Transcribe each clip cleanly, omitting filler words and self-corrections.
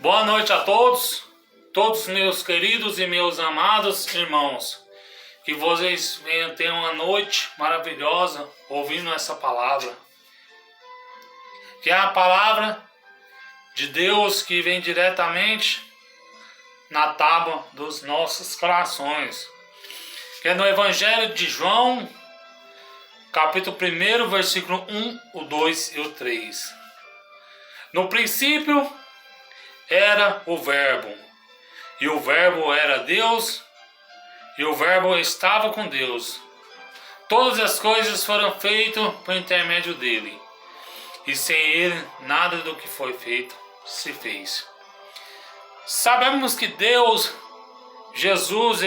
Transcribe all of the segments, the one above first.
Boa noite a todos meus queridos e meus amados irmãos. Que vocês venham ter uma noite maravilhosa ouvindo essa palavra. Que é a palavra de Deus que vem diretamente na tábua dos nossos corações. Que é no Evangelho de João, capítulo 1, versículo 1, o 2 e o 3. No princípio era o Verbo, e o Verbo era Deus, e o Verbo estava com Deus. Todas as coisas foram feitas por intermédio dele, e sem ele nada do que foi feito se fez. Sabemos que Deus, Jesus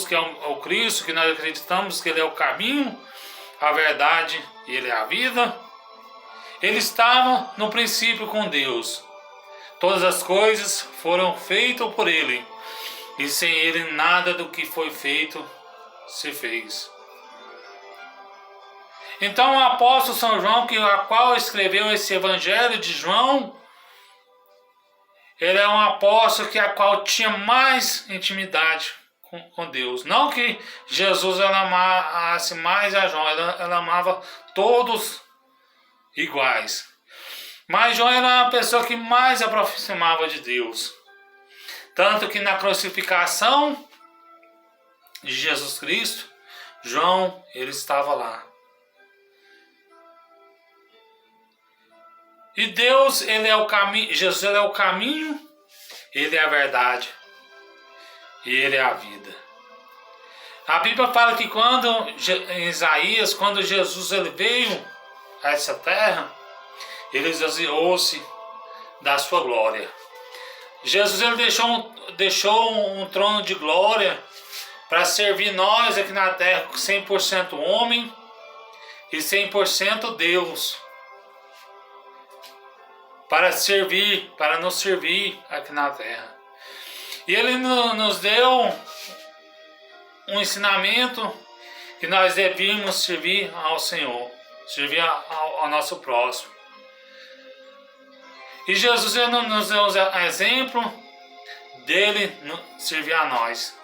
que é o Cristo, que nós acreditamos que ele é o caminho, a verdade e ele é a vida, ele estava no princípio com Deus. Todas as coisas foram feitas por ele, e sem ele nada do que foi feito se fez. Então o apóstolo São João, a qual escreveu esse Evangelho de João, ele é um apóstolo a qual tinha mais intimidade com Deus. Não que Jesus amasse mais a João, ela amava todos iguais. Mas João era uma pessoa que mais aproximava de Deus. Tanto que na crucificação de Jesus Cristo, João, ele estava lá. E Deus, ele é o caminho, Jesus ele é o caminho, ele é a verdade e ele é a vida. A Bíblia fala que em Isaías, quando Jesus ele veio a essa terra, ele esvaziou-se da sua glória. Jesus ele deixou um trono de glória para servir nós aqui na terra, 100% homem e 100% Deus. Para nos servir aqui na terra. E ele nos deu um ensinamento que nós devíamos servir ao Senhor, servir ao nosso próximo. E Jesus ele nos deu um exemplo dele servir a nós.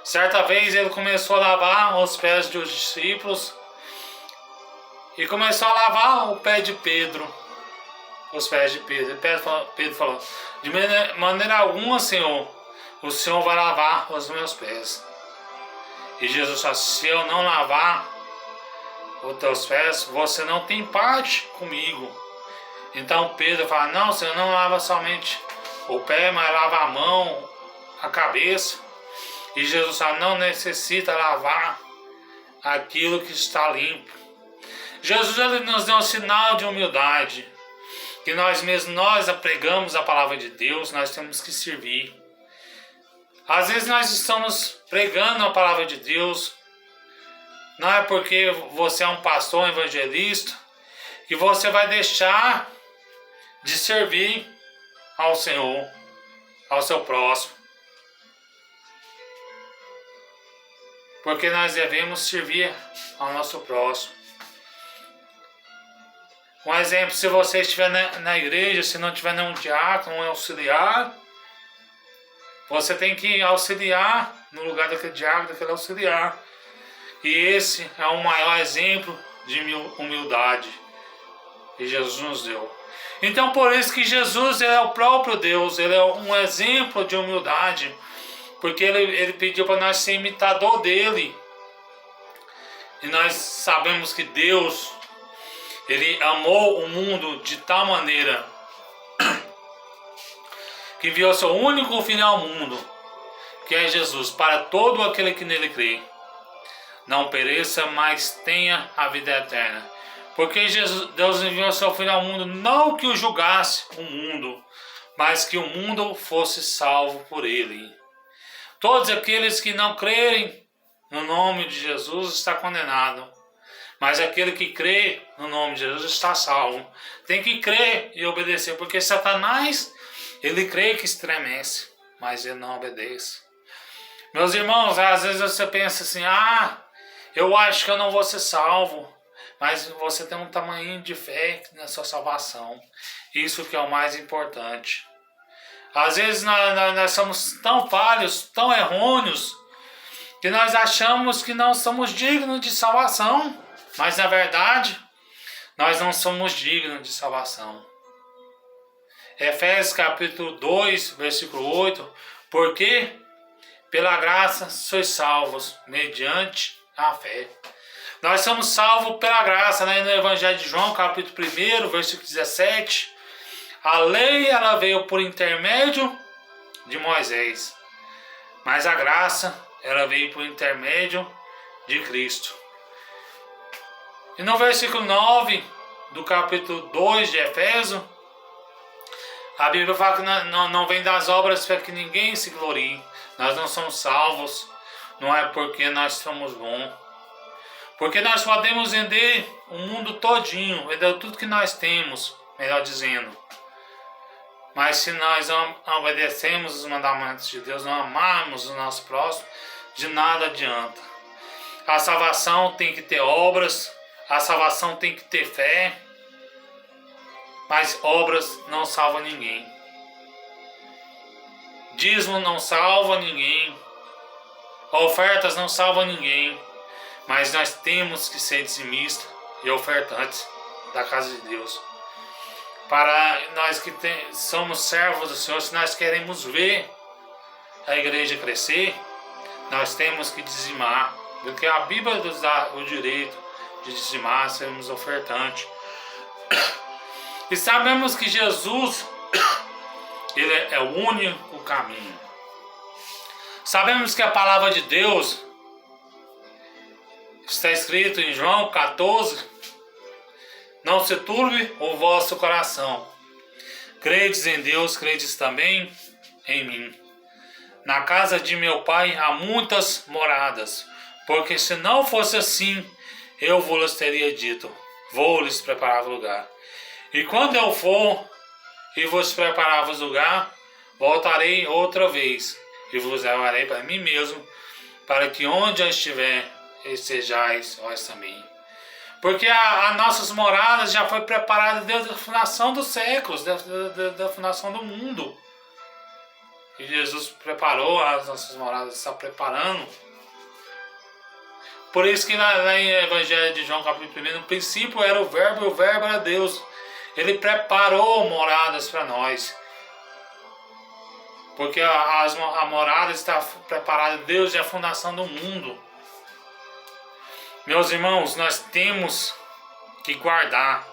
Certa vez ele começou a lavar os pés dos discípulos e começou a lavar o pé de Pedro. Os pés de Pedro. E Pedro falou: de maneira alguma, Senhor, o Senhor vai lavar os meus pés. E Jesus falou: se eu não lavar os teus pés, você não tem parte comigo. Então Pedro fala: não, Senhor, não lava somente o pé, mas lava a mão, a cabeça. E Jesus fala: não necessita lavar aquilo que está limpo. Jesus ele nos deu um sinal de humildade, que nós pregamos a palavra de Deus, nós temos que servir. Às vezes nós estamos pregando a palavra de Deus, não é porque você é um pastor, um evangelista, que você vai deixar de servir ao Senhor, ao seu próximo. Porque nós devemos servir ao nosso próximo. Um exemplo, se você estiver na igreja, se não tiver nenhum diácono, um auxiliar, você tem que auxiliar no lugar daquele diácono, daquele auxiliar. E esse é o maior exemplo de humildade que Jesus nos deu. Então por isso que Jesus é o próprio Deus, ele é um exemplo de humildade, porque ele pediu para nós ser imitador dele. E nós sabemos que Deus, ele amou o mundo de tal maneira que enviou seu único filho ao mundo, que é Jesus, para todo aquele que nele crê, não pereça, mas tenha a vida eterna. Porque Deus enviou seu filho ao mundo, não que o julgasse o mundo, mas que o mundo fosse salvo por ele. Todos aqueles que não crerem no nome de Jesus está condenado. Mas aquele que crê no nome de Jesus está salvo. Tem que crer e obedecer, porque Satanás, ele crê que estremece, mas ele não obedece. Meus irmãos, às vezes você pensa assim: eu acho que eu não vou ser salvo. Mas você tem um tamanho de fé na sua salvação. Isso que é o mais importante. Às vezes nós somos tão falhos, tão errôneos, que nós achamos que não somos dignos de salvação. Mas na verdade, nós não somos dignos de salvação. Efésios capítulo 2, versículo 8. Porque pela graça sois salvos, mediante a fé. Nós somos salvos pela graça, né? No Evangelho de João, capítulo 1, versículo 17. A lei, ela veio por intermédio de Moisés. Mas a graça, ela veio por intermédio de Cristo. E no versículo 9 do capítulo 2 de Efésios, a Bíblia fala que não vem das obras para que ninguém se glorie. Nós não somos salvos, não é porque nós somos bons. Porque nós podemos vender o mundo todinho, vender tudo que nós temos, melhor dizendo. Mas se nós não obedecemos os mandamentos de Deus, não amarmos o nosso próximo, de nada adianta. A salvação tem que ter obras, a salvação tem que ter fé, mas obras não salvam ninguém. Dízimo não salva ninguém, ofertas não salvam ninguém, mas nós temos que ser dizimistas e ofertantes da casa de Deus. Para nós que somos servos do Senhor, se nós queremos ver a igreja crescer, nós temos que dizimar, porque a Bíblia nos dá o direito de dizimar, sermos ofertantes. E sabemos que Jesus, ele é o único caminho. Sabemos que a palavra de Deus está escrito em João 14, não se turbe o vosso coração. Credes em Deus, credes também em mim. Na casa de meu Pai há muitas moradas, porque se não fosse assim, eu vos teria dito, vou lhes preparar lugar. E quando eu for e vos preparar lugar, voltarei outra vez e vos levarei para mim mesmo, para que onde eu estiver, estejais vós também. Porque as nossas moradas já foi preparada desde a fundação dos séculos, da fundação do mundo. E Jesus preparou as nossas moradas, está preparando. Por isso que lá em Evangelho de João, capítulo 1, no princípio era o Verbo e o Verbo era Deus. Ele preparou moradas para nós. Porque a morada está preparada desde a fundação do mundo. Meus irmãos, nós temos que guardar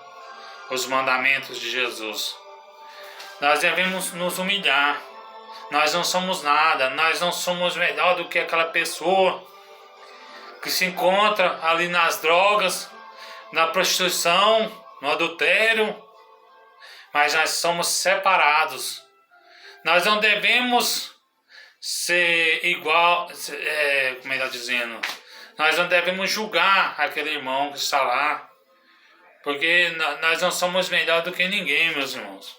os mandamentos de Jesus. Nós devemos nos humilhar. Nós não somos nada. Nós não somos melhor do que aquela pessoa que se encontra ali nas drogas, na prostituição, no adultério. Mas nós somos separados. Nós não devemos ser igual, melhor dizendo, nós não devemos julgar aquele irmão que está lá, porque nós não somos melhor do que ninguém, meus irmãos.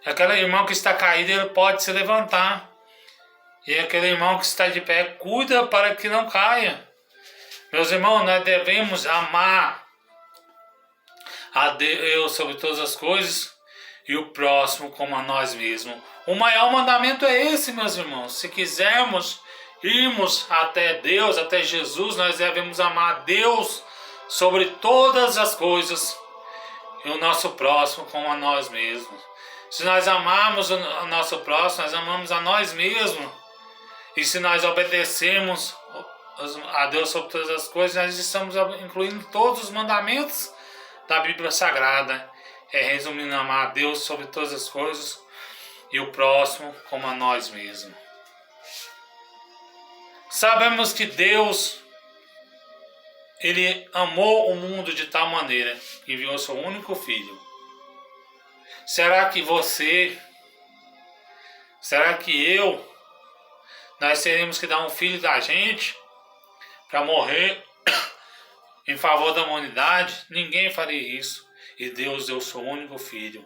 Aquele irmão que está caído, ele pode se levantar. E aquele irmão que está de pé, cuida para que não caia. Meus irmãos, nós devemos amar a Deus sobre todas as coisas e o próximo como a nós mesmos. O maior mandamento é esse, meus irmãos. Se quisermos irmos até Deus, até Jesus, nós devemos amar a Deus sobre todas as coisas e o nosso próximo como a nós mesmos. Se nós amarmos o nosso próximo, nós amamos a nós mesmos. E se nós obedecermos a Deus sobre todas as coisas, nós estamos incluindo todos os mandamentos da Bíblia Sagrada. Resumindo, amar a Deus sobre todas as coisas e o próximo como a nós mesmos. Sabemos que Deus, Ele amou o mundo de tal maneira que enviou seu único Filho. Será que você, será que eu, nós teremos que dar um filho da gente para morrer em favor da humanidade? Ninguém faria isso. E Deus deu seu único Filho.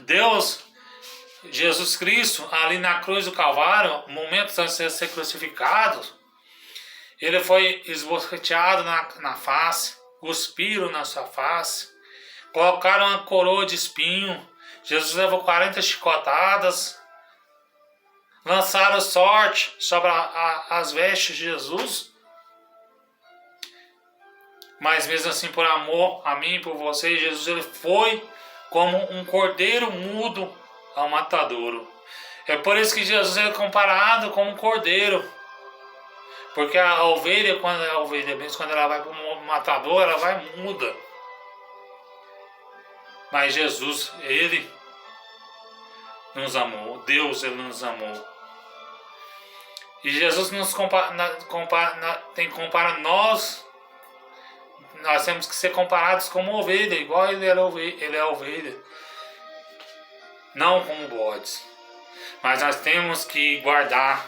Deus, Jesus Cristo, ali na cruz do Calvário, momentos antes de ser crucificado, ele foi esbofeteado na face, cuspiram na sua face, colocaram uma coroa de espinho, Jesus levou 40 chicotadas. Lançaram sorte sobre as vestes de Jesus. Mas mesmo assim, por amor a mim e por você, Jesus ele foi como um cordeiro mudo ao matadouro. É por isso que Jesus é comparado como um cordeiro. Porque a ovelha, quando é ovelha mesmo, quando ela vai para o matador, ela vai muda. Mas Jesus, ele nos amou. Deus, ele nos amou. E Jesus nos compara nós. Nós temos que ser comparados como ovelha, igual ele é ovelha. Não como bodes. Mas nós temos que guardar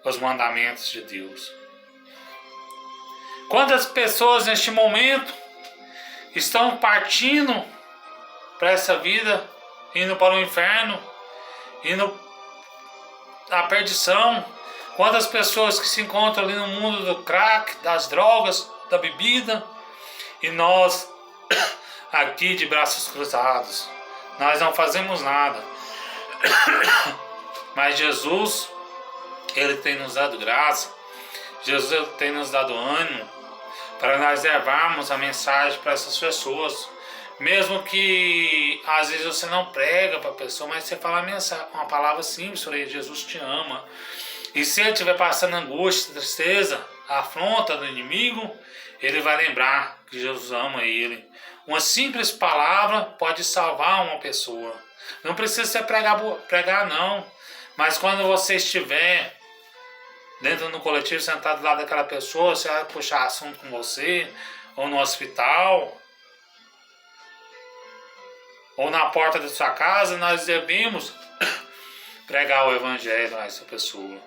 os mandamentos de Deus. Quantas pessoas neste momento estão partindo para essa vida, indo para o inferno, indo à perdição? Quantas pessoas que se encontram ali no mundo do crack, das drogas, da bebida, e nós aqui de braços cruzados, nós não fazemos nada. Mas Jesus, ele tem nos dado graça, Jesus ele tem nos dado ânimo para nós levarmos a mensagem para essas pessoas. Mesmo que às vezes você não prega para a pessoa, mas você fala uma palavra simples sobre ele: Jesus te ama. E se ele estiver passando angústia, tristeza, a afronta do inimigo, ele vai lembrar que Jesus ama ele. Uma simples palavra pode salvar uma pessoa. Não precisa ser pregar não. Mas quando você estiver dentro do coletivo, sentado do lado daquela pessoa, você vai puxar assunto com você, ou no hospital, ou na porta da sua casa, nós devemos pregar o evangelho a essa pessoa.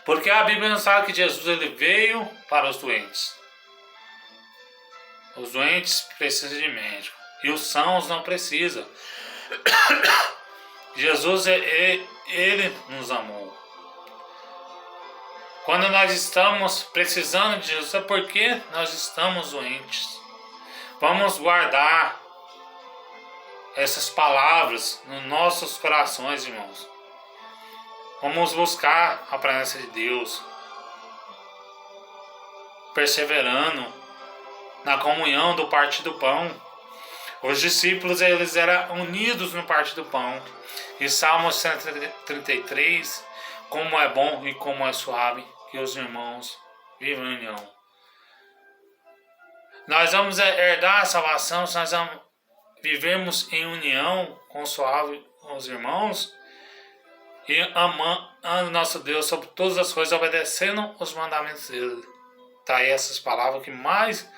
Porque a Bíblia nos fala que Jesus ele veio para os doentes. Os doentes precisam de médico. E os sãos não precisam. Jesus, ele nos amou. Quando nós estamos precisando de Jesus, é porque nós estamos doentes. Vamos guardar essas palavras nos nossos corações, irmãos. Vamos buscar a presença de Deus, perseverando na comunhão do partir do pão. Os discípulos eles eram unidos no partir do pão. E Salmo 133, como é bom e como é suave que os irmãos vivem em união. Nós vamos herdar a salvação se nós vivemos em união com os irmãos e amando nosso Deus sobre todas as coisas, obedecendo os mandamentos dele. Tá aí essas palavras que mais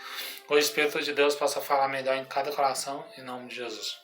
o Espírito de Deus possa falar melhor em cada coração, em nome de Jesus.